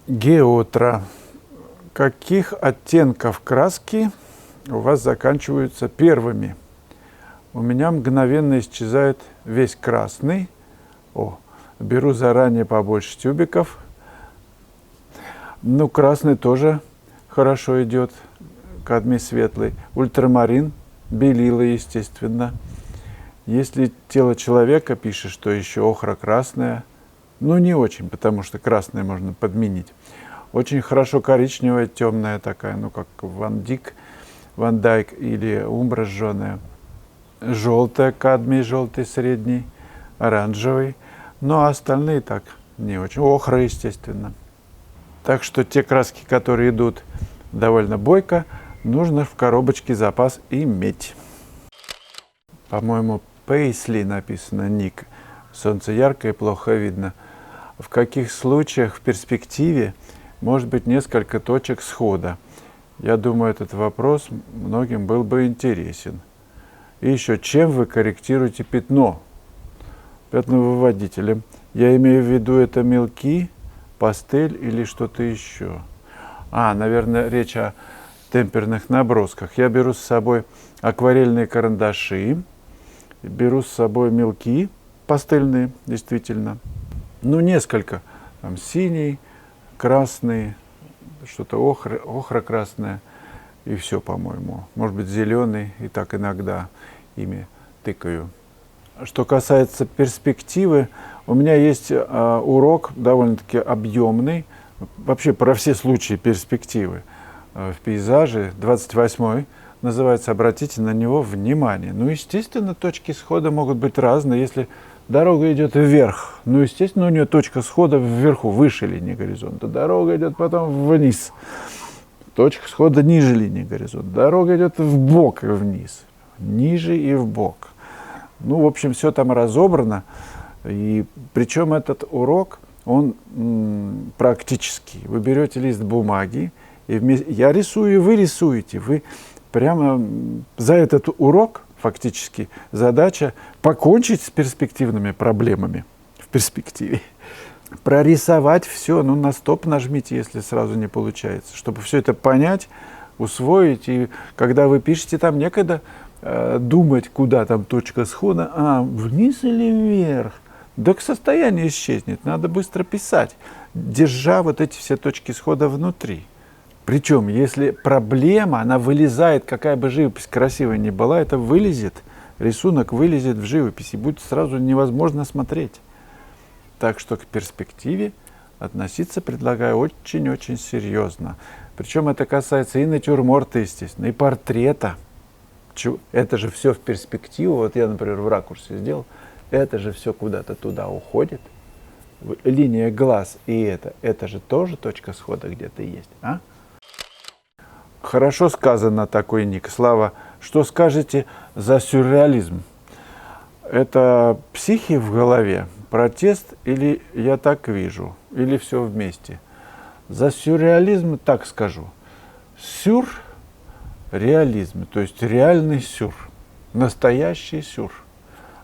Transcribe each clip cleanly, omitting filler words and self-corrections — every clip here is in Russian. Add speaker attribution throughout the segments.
Speaker 1: Геотра. Каких оттенков краски у вас заканчиваются первыми? У меня мгновенно исчезает весь красный. Беру заранее побольше тюбиков. Ну, красный тоже хорошо идет, кадмий светлый. Ультрамарин, белила, естественно. Если тело человека пишет, что еще охра красная, ну, не очень, потому что красное можно подменить. Очень хорошо коричневая, темная такая, ну, как Ван Дайк или умбра жженая. Желтая, кадмий желтый, средний, оранжевый. Ну, а остальные так не очень. Охра, естественно. Так что те краски, которые идут довольно бойко, нужно в коробочке запас иметь. По-моему, Пейсли написано ник. Солнце яркое, плохо видно. В каких случаях в перспективе может быть несколько точек схода? Я думаю, этот вопрос многим был бы интересен. И еще, чем вы корректируете пятно? Пятновыводителем. Я имею в виду, это мелки, пастель или что-то еще. Наверное, речь о темперных набросках. Я беру с собой акварельные карандаши, беру с собой мелки пастельные, действительно. Ну, несколько. Там синий, красный, что-то охра красная, и все, по-моему. Может быть, зеленый, и так иногда ими тыкаю. Что касается перспективы, у меня есть урок довольно-таки объемный, вообще про все случаи перспективы в пейзаже, 28-й, называется «Обратите на него внимание». Ну, естественно, точки схода могут быть разные. Если дорога идет вверх, ну, естественно, у нее точка схода вверху, выше линии горизонта. Дорога идет потом вниз, точка схода ниже линии горизонта. Дорога идет вбок и вниз, ниже и вбок. Ну, в общем, все там разобрано. И причем этот урок, он практический. Вы берете лист бумаги, и я рисую, и вы рисуете. Вы прямо за этот урок, фактически, задача покончить с перспективными проблемами в перспективе. Прорисовать все, ну, на стоп нажмите, если сразу не получается, чтобы все это понять, усвоить. И когда вы пишете, там некогда думать, куда там точка схода, вниз или вверх. Так состояние исчезнет, надо быстро писать, держа вот эти все точки схода внутри. Причем, если проблема, она вылезает, какая бы живопись красивая ни была, это вылезет, рисунок вылезет в живописи, будет сразу невозможно смотреть. Так что к перспективе относиться предлагаю очень-очень серьезно. Причем это касается и натюрморта, естественно, и портрета. Это же все в перспективу. Вот я, например, в ракурсе сделал, это же все куда-то туда уходит. Линия глаз и это же тоже точка схода где-то есть. Хорошо сказано такой ник. Слава, что скажете за сюрреализм? Это психи в голове, протест или я так вижу, или все вместе? За сюрреализм так скажу. Сюрреализм, то есть реальный сюр, настоящий сюр.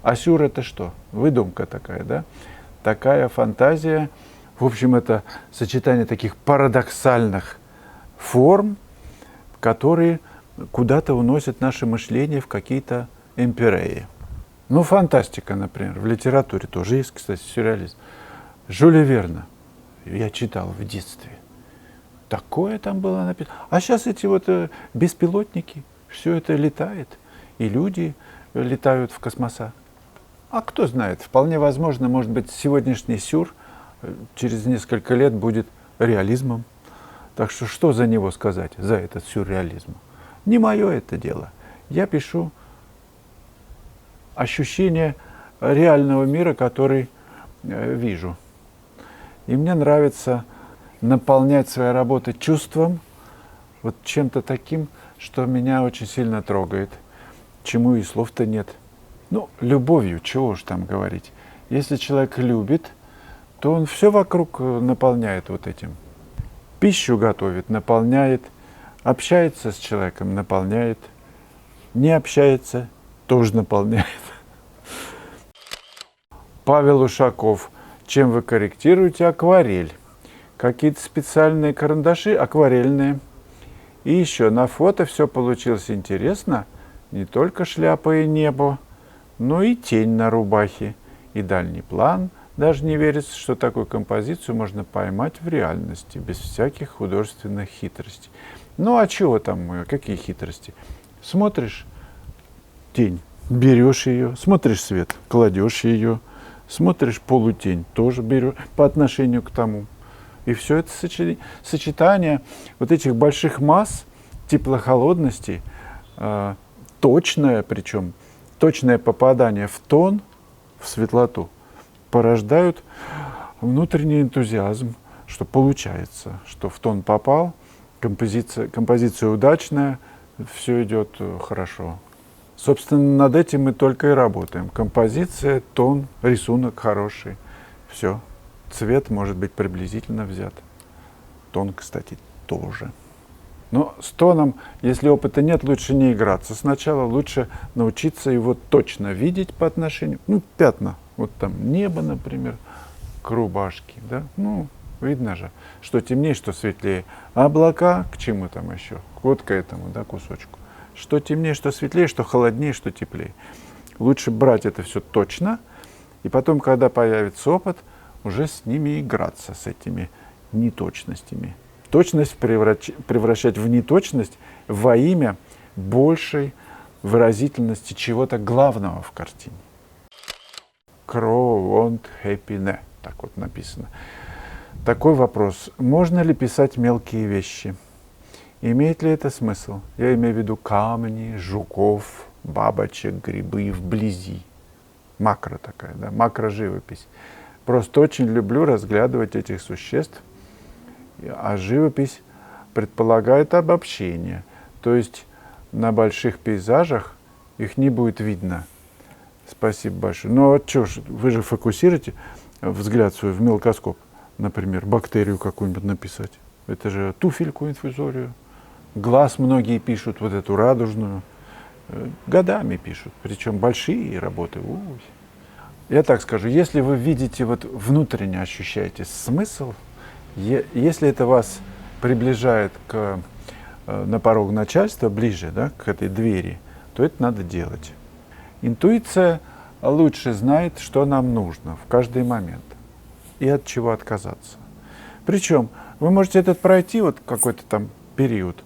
Speaker 1: А сюр это что? Выдумка такая, да? Такая фантазия. В общем, это сочетание таких парадоксальных форм, которые куда-то уносят наше мышление в какие-то эмпиреи. Ну, фантастика, например, в литературе тоже есть, кстати, сюрреализм. Жюля Верна я читал в детстве. Такое там было написано. А сейчас эти вот беспилотники, все это летает, и люди летают в космоса. А кто знает, вполне возможно, может быть, сегодняшний сюр через несколько лет будет реализмом. Так что за него сказать, за этот сюрреализм? Не мое это дело. Я пишу ощущение реального мира, который вижу. И мне нравится наполнять свои работы чувством, вот чем-то таким, что меня очень сильно трогает, чему и слов-то нет. Ну, любовью, чего уж там говорить. Если человек любит, то он все вокруг наполняет вот этим. Пищу готовит, наполняет, общается с человеком, наполняет, не общается, тоже наполняет. Павел Ушаков. Чем вы корректируете акварель? какие-то специальные карандаши, акварельные. И еще на фото все получилось интересно. Не только шляпа и небо, но и тень на рубахе, и дальний план. Даже не верится, что такую композицию можно поймать в реальности, без всяких художественных хитростей. Ну а чего там, какие хитрости? Смотришь тень, берешь ее, смотришь свет, кладешь ее, смотришь полутень, тоже берешь по отношению к тому. И все это сочетание вот этих больших масс, тепло-холодности, точное, причем точное попадание в тон, в светлоту, порождают внутренний энтузиазм, что получается, что в тон попал, композиция удачная, все идет хорошо. Собственно, над этим мы только и работаем. Композиция, тон, рисунок хороший, все. Цвет может быть приблизительно взят. Тон, кстати, тоже. Но с тоном, если опыта нет, лучше не играться. Сначала лучше научиться его точно видеть по отношению, пятна. Вот там небо, например, к рубашке, да? Видно же, что темнее, что светлее. А облака к чему там еще? Вот к этому, да, кусочку. Что темнее, что светлее, что холоднее, что теплее. Лучше брать это все точно, и потом, когда появится опыт, уже с ними играться, с этими неточностями. Точность превращать в неточность во имя большей выразительности чего-то главного в картине. Crow want happiness, так вот написано. Такой вопрос. Можно ли писать мелкие вещи? Имеет ли это смысл? Я имею в виду камни, жуков, бабочек, грибы вблизи. Макро такая, да, макроживопись. Просто очень люблю разглядывать этих существ, а живопись предполагает обобщение. То есть на больших пейзажах их не будет видно. Спасибо большое. Ну а что ж, вы же фокусируете взгляд свой в мелкоскоп, например, бактерию какую-нибудь написать. Это же туфельку инфузорию. Глаз многие пишут, вот эту радужную. Годами пишут, причем большие работы. Я так скажу, если вы видите, вот внутренне ощущаете смысл, если это вас приближает на порог начальства, ближе, да, к этой двери, то это надо делать. Интуиция лучше знает, что нам нужно в каждый момент и от чего отказаться. Причем вы можете этот пройти вот какой-то там период,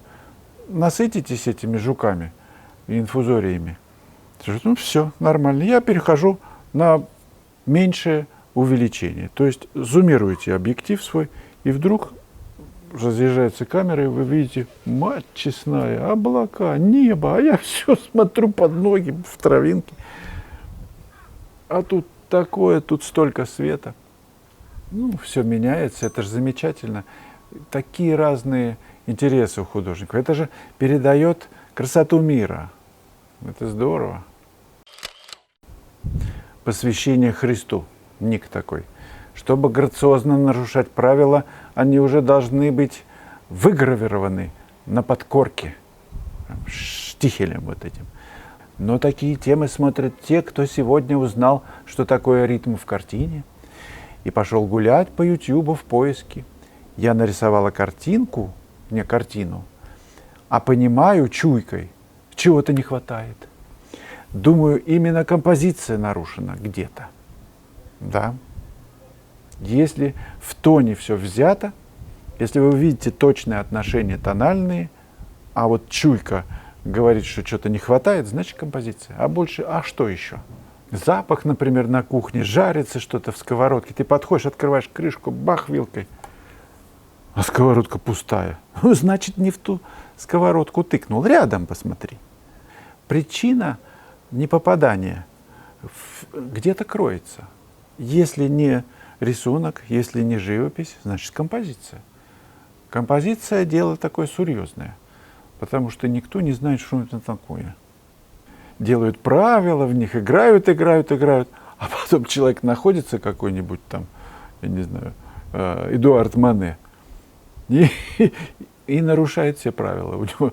Speaker 1: насытитесь этими жуками и инфузориями. Все, нормально. Я перехожу на меньшее увеличение. То есть зумируете объектив свой, и вдруг разъезжается камера, и вы видите, мать честная, облака, небо, а я все смотрю под ноги в травинке. А тут такое, тут столько света. Все меняется, это же замечательно. Такие разные интересы у художников. Это же передает красоту мира. Это здорово. Посвящение Христу. Ник такой. Чтобы грациозно нарушать правила, они уже должны быть выгравированы на подкорке. Штихелем вот этим. Но такие темы смотрят те, кто сегодня узнал, что такое ритм в картине, и пошел гулять по Ютьюбу в поиске. Я нарисовала картину, а понимаю чуйкой, чего-то не хватает. Думаю, именно композиция нарушена где-то. Да. Если в тоне все взято, если вы видите точные отношения тональные, а вот чуйка говорит, что что-то не хватает, значит композиция. А что еще? Запах, например, на кухне, жарится что-то в сковородке. Ты подходишь, открываешь крышку, бах, вилкой, а сковородка пустая. Значит, не в ту сковородку тыкнул. Рядом посмотри. Причина непопадания где-то кроется. Если не рисунок, если не живопись, значит композиция. Композиция – дело такое серьезное, потому что никто не знает, что это такое. Делают правила в них, играют, а потом человек находится какой-нибудь там, я не знаю, Эдуард Мане, и нарушает все правила. У него,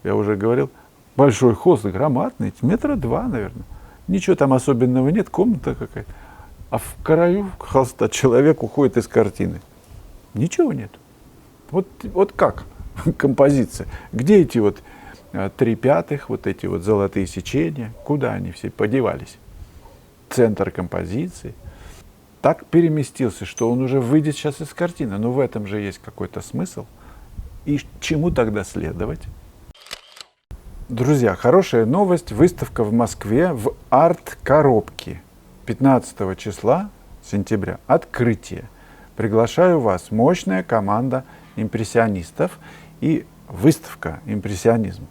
Speaker 1: я уже говорил, большой холст, громадный, 2 метра, наверное. Ничего там особенного нет, комната какая-то. А в краю холста человек уходит из картины. Ничего нет. Вот как композиция? Где эти вот 3/5, вот эти вот золотые сечения? Куда они все подевались? Центр композиции так переместился, что он уже выйдет сейчас из картины. Но в этом же есть какой-то смысл. И чему тогда следовать? Друзья, хорошая новость. Выставка в Москве в арт-коробке. 15 числа сентября. Открытие. Приглашаю вас. Мощная команда импрессионистов и выставка «Импрессионизм».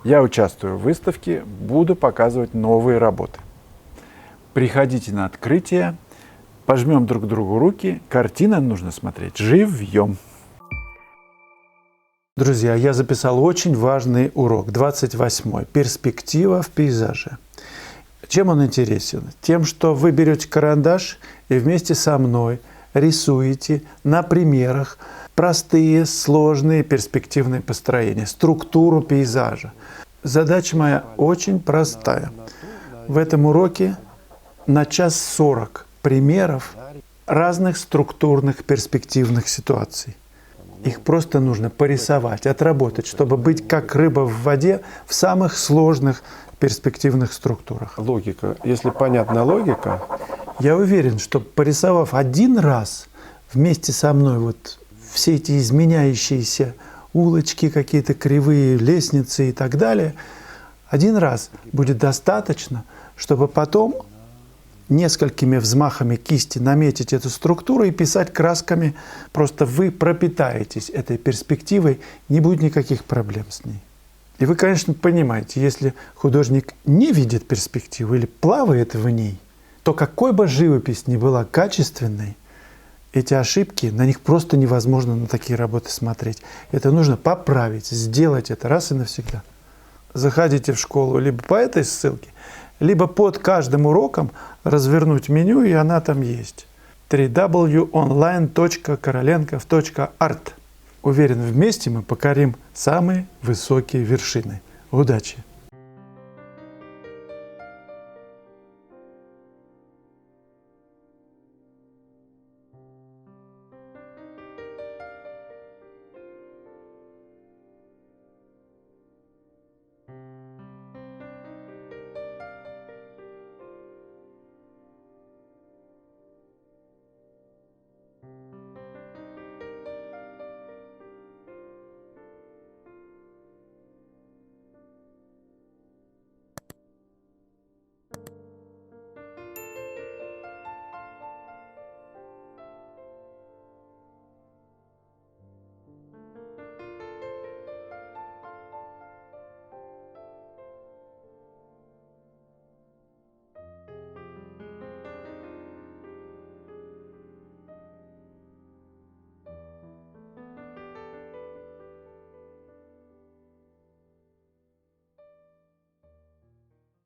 Speaker 1: Я участвую в выставке, буду показывать новые работы. Приходите на открытие, пожмем друг другу руки. Картины нужно смотреть живьем. Друзья, я записал очень важный урок, 28-й. Перспектива в пейзаже. Чем он интересен? Тем, что вы берете карандаш и вместе со мной рисуете на примерах простые, сложные перспективные построения, структуру пейзажа. Задача моя очень простая. В этом уроке на 1:40 примеров разных структурных перспективных ситуаций. Их просто нужно порисовать, отработать, чтобы быть как рыба в воде в самых сложных перспективных структурах.
Speaker 2: Логика. Если понятна логика,
Speaker 1: Я уверен, что порисовав один раз вместе со мной вот все эти изменяющиеся улочки, какие-то кривые лестницы и так далее, один раз будет достаточно, чтобы потом несколькими взмахами кисти наметить эту структуру и писать красками. Просто вы пропитаетесь этой перспективой, не будет никаких проблем с ней. И вы, конечно, понимаете, если художник не видит перспективу или плавает в ней, то какой бы живопись ни была качественной, эти ошибки, на них просто невозможно на такие работы смотреть. Это нужно поправить, сделать это раз и навсегда. Заходите в школу либо по этой ссылке, либо под каждым уроком развернуть меню, и она там есть. www.online.korolenkov.art. Уверен, вместе мы покорим самые высокие вершины. Удачи!